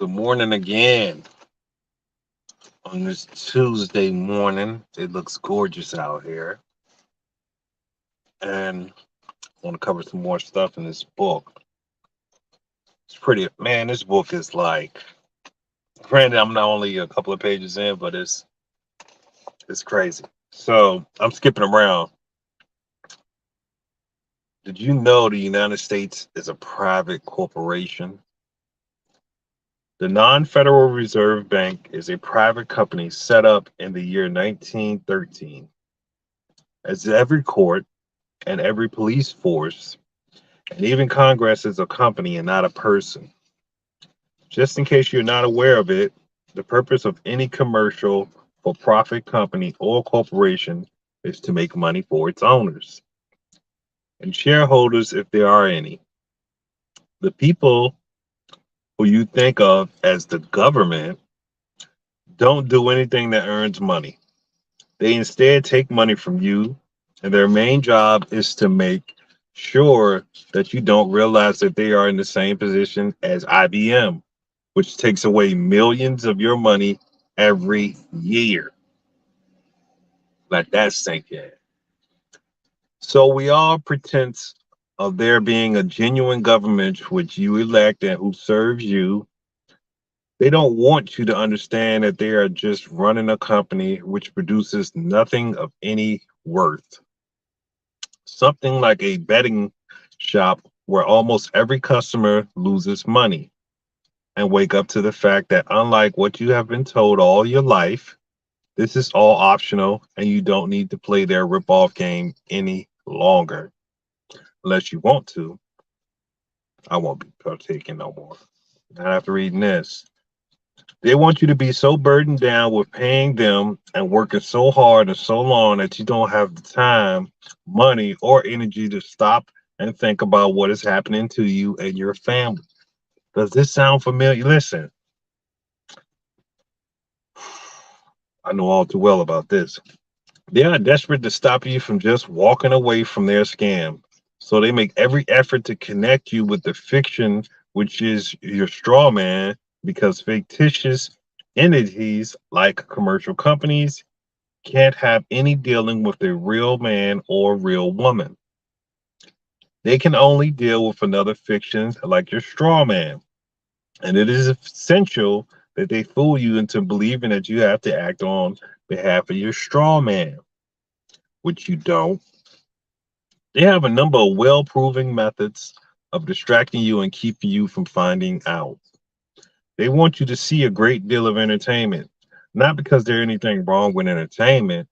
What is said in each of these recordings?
Good morning again on this Tuesday morning. It looks gorgeous out here. And I want to cover some more stuff in this book. It's pretty, man, this book is like, granted, I'm not only a couple of pages in, but it's crazy. So I'm skipping around. Did you know the United States is a private corporation? The Non-Federal Reserve Bank is a private company set up in the year 1913. As every court and every police force, and even Congress is a company and not a person. Just in case you're not aware of it, the purpose of any commercial for profit company or corporation is to make money for its owners and shareholders if there are any. The people who you think of as the government don't do anything that earns money. They instead take money from you, and their main job is to make sure that you don't realize that they are in the same position as IBM, which takes away millions of your money every year. Let that sink in. So we all pretense of there being a genuine government which you elect and who serves you. They don't want you to understand that they are just running a company which produces nothing of any worth. Something like a betting shop where almost every customer loses money, and wake up to the fact that unlike what you have been told all your life, this is all optional and you don't need to play their rip-off game any longer. Unless you want to. I won't be partaking no more. Not after reading this. They want you to be so burdened down with paying them and working so hard and so long that you don't have the time, money, or energy to stop and think about what is happening to you and your family. Does this sound familiar? Listen, I know all too well about this. They are desperate to stop you from just walking away from their scam. So they make every effort to connect you with the fiction, which is your straw man, because fictitious entities like commercial companies can't have any dealing with a real man or real woman. They can only deal with another fiction like your straw man. And it is essential that they fool you into believing that you have to act on behalf of your straw man, which you don't. They have a number of well proven methods of distracting you and keeping you from finding out. They want you to see a great deal of entertainment, not because there's anything wrong with entertainment,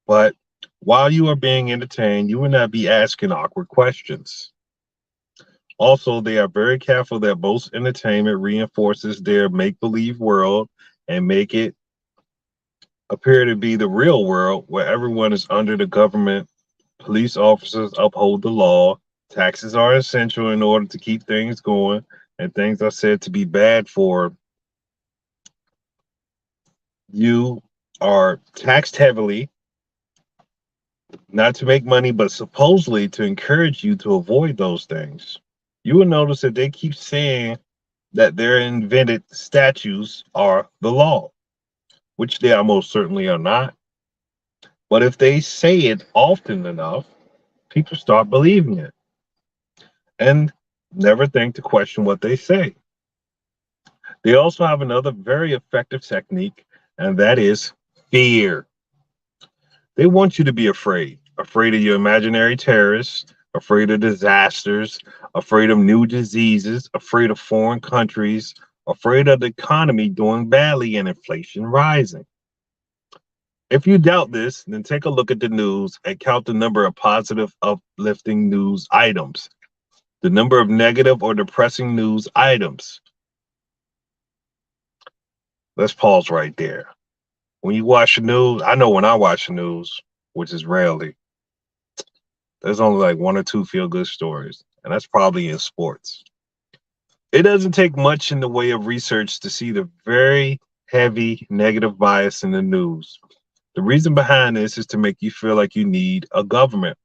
but while you are being entertained, you will not be asking awkward questions. Also, they are very careful that most entertainment reinforces their make believe world and make it appear to be the real world where everyone is under the government. Police officers uphold the law. Taxes are essential in order to keep things going, and things are said to be bad for you are taxed heavily, not to make money, but supposedly to encourage you to avoid those things. You will notice that they keep saying that their invented statutes are the law, which they almost certainly are not. But if they say it often enough, people start believing it and never think to question what they say. They also have another very effective technique, and that is fear. They want you to be afraid, afraid of your imaginary terrorists, afraid of disasters, afraid of new diseases, afraid of foreign countries, afraid of the economy doing badly and inflation rising. If you doubt this, then take a look at the news and count the number of positive, uplifting news items, the number of negative or depressing news items. Let's pause right there. When you watch the news, I know when I watch the news, which is rarely, there's only like one or two feel good stories, and that's probably in sports. It doesn't take much in the way of research to see the very heavy negative bias in the news. The reason behind this is to make you feel like you need a government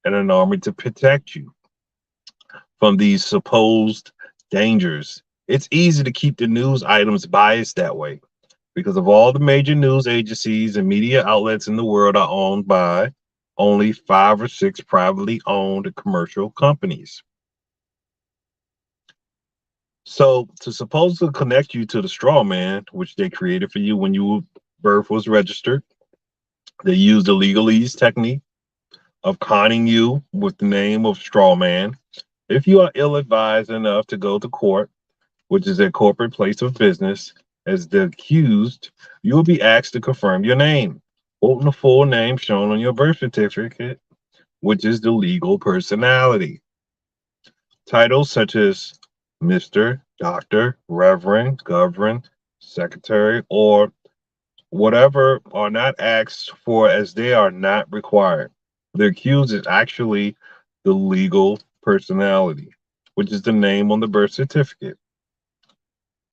and an army to protect you from these supposed dangers It's easy to keep the news items biased that way because of all the major news agencies and media outlets in the world are owned by only 5 or 6 privately owned commercial companies. So to supposedly connect you to the straw man, which they created for you when your birth was registered, they used the legalese technique of conning you with the name of straw man. If you are ill advised enough to go to court, which is a corporate place of business, as the accused, you will be asked to confirm your name, quoting the full name shown on your birth certificate, which is the legal personality. Titles such as Mr., Doctor, Reverend, Governor, Secretary, or whatever are not asked for as they are not required. The accused is actually the legal personality, which is the name on the birth certificate.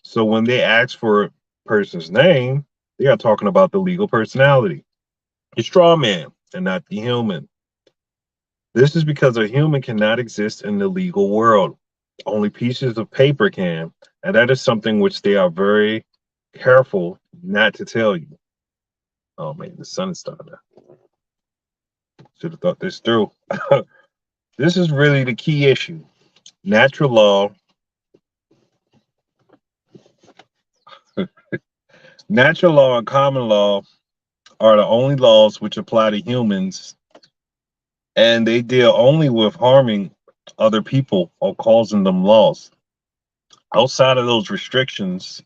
So when they ask for a person's name, they are talking about the legal personality, the straw man, and not the human. This is because a human cannot exist in the legal world. Only pieces of paper can, and that is something which they are very careful not to tell you. Oh man, the sun is starting. Should have thought this through. This is really the key issue. Natural law, natural law and common law are the only laws which apply to humans, and they deal only with harming other people or causing them loss. Outside of those restrictions,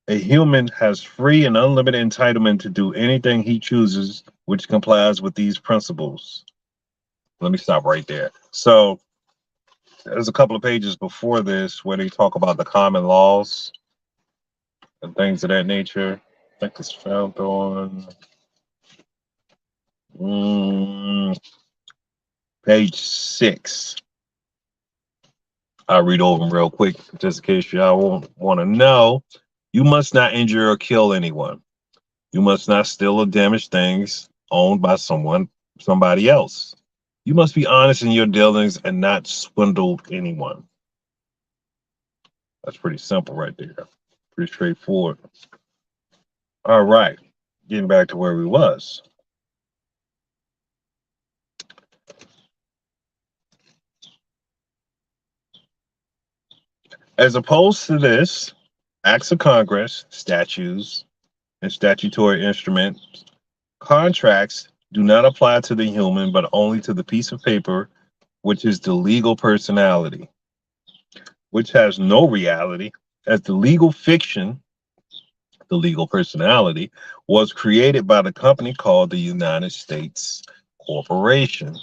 a human has free and unlimited entitlement to do anything he chooses, which complies with these principles. Let me stop right there. So, there's a couple of pages before this where they talk about the common laws and things of that nature. I think it's found on mm, page 6. I'll read over them real quick just in case y'all won't want to know. You must not injure or kill anyone. You must not steal or damage things owned by somebody else. You must be honest in your dealings and not swindle anyone. That's pretty simple right there. Pretty straightforward. All right. Getting back to where we was. As opposed to this, acts of Congress, statutes, and statutory instruments, contracts do not apply to the human, but only to the piece of paper, which is the legal personality, which has no reality, as the legal fiction, the legal personality, was created by the company called the United States Corporation.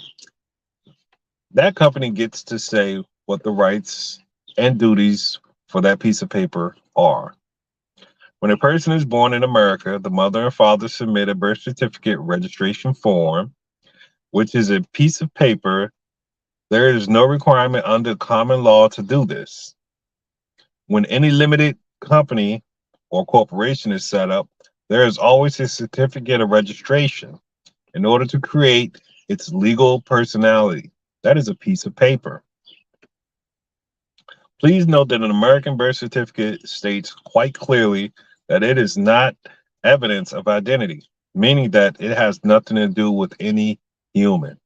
That company gets to say what the rights and duties for that piece of paper are. When a person is born in America, the mother and father submit a birth certificate registration form, which is a piece of paper. There is no requirement under common law to do this. When any limited company or corporation is set up, there is always a certificate of registration in order to create its legal personality. That is a piece of paper. Please note that an American birth certificate states quite clearly that it is not evidence of identity, meaning that it has nothing to do with any human.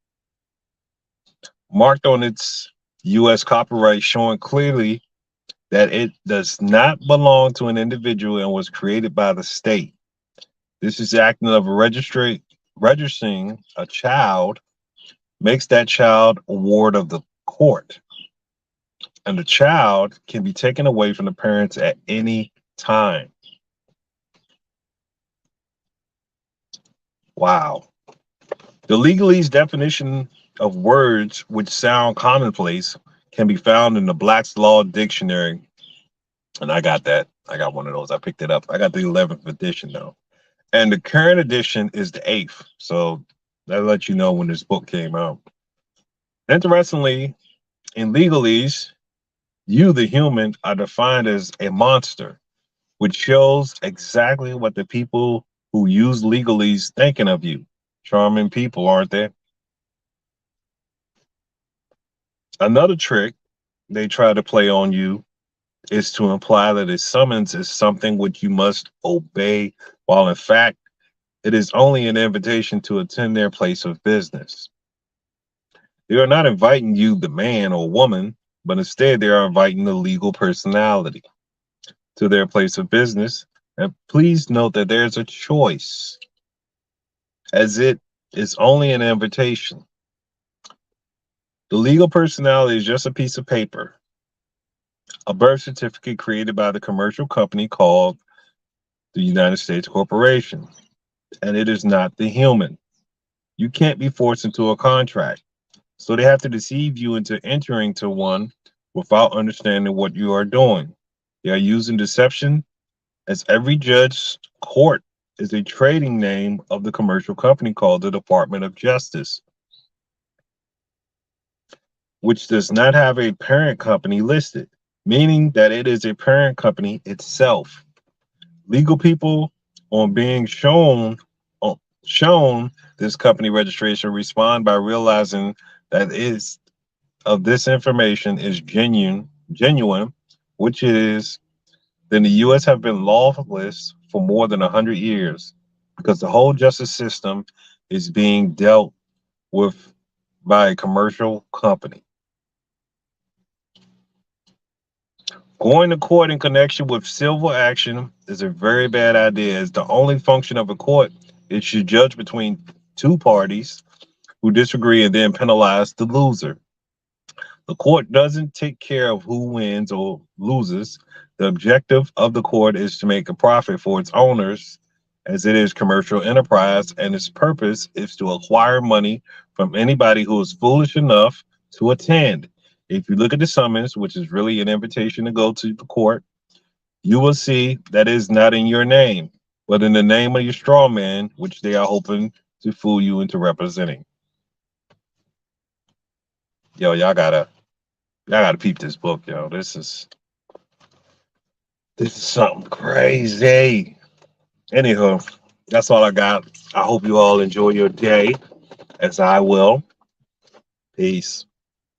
Marked on its U.S. copyright, showing clearly that it does not belong to an individual and was created by the state. This is acting of registering a child makes that child a ward of the court, and the child can be taken away from the parents at any time. Wow. The legalese definition of words which sound commonplace can be found in the Black's Law Dictionary. And I got that. I got one of those. I picked it up. I got the 11th edition though. And the current edition is the 8th. So that lets you know when this book came out. Interestingly, in legalese, you, the human, are defined as a monster, which shows exactly what the people who use legalese thinking of you. Charming people, aren't they? Another trick they try to play on you is to imply that a summons is something which you must obey, while in fact it is only an invitation to attend their place of business. They are not inviting you, the man or woman, but instead they are inviting the legal personality to their place of business. And please note that there's a choice, as it is only an invitation. The legal personality is just a piece of paper, a birth certificate created by the commercial company called the United States Corporation, and it is not the human. You can't be forced into a contract, so they have to deceive you into entering to one without understanding what you are doing. They are using deception, as every judge's court is a trading name of the commercial company called the Department of Justice, which does not have a parent company listed, meaning that it is a parent company itself. Legal people, on being shown this company registration, respond by realizing that is of this information is genuine, which is, then the U.S. have been lawless for more than 100 years, because the whole justice system is being dealt with by a commercial company. Going to court in connection with civil action is a very bad idea, as the only function of a court is to judge between two parties who disagree and then penalize the loser. The court doesn't take care of who wins or loses. The objective of the court is to make a profit for its owners, as it is commercial enterprise, and its purpose is to acquire money from anybody who is foolish enough to attend. If you look at the summons, which is really an invitation to go to the court, you will see that is not in your name, but in the name of your straw man, which they are hoping to fool you into representing. Yo, y'all gotta peep this book, yo. This is something crazy. Anyhow, that's all I got. I hope you all enjoy your day, as I will. Peace.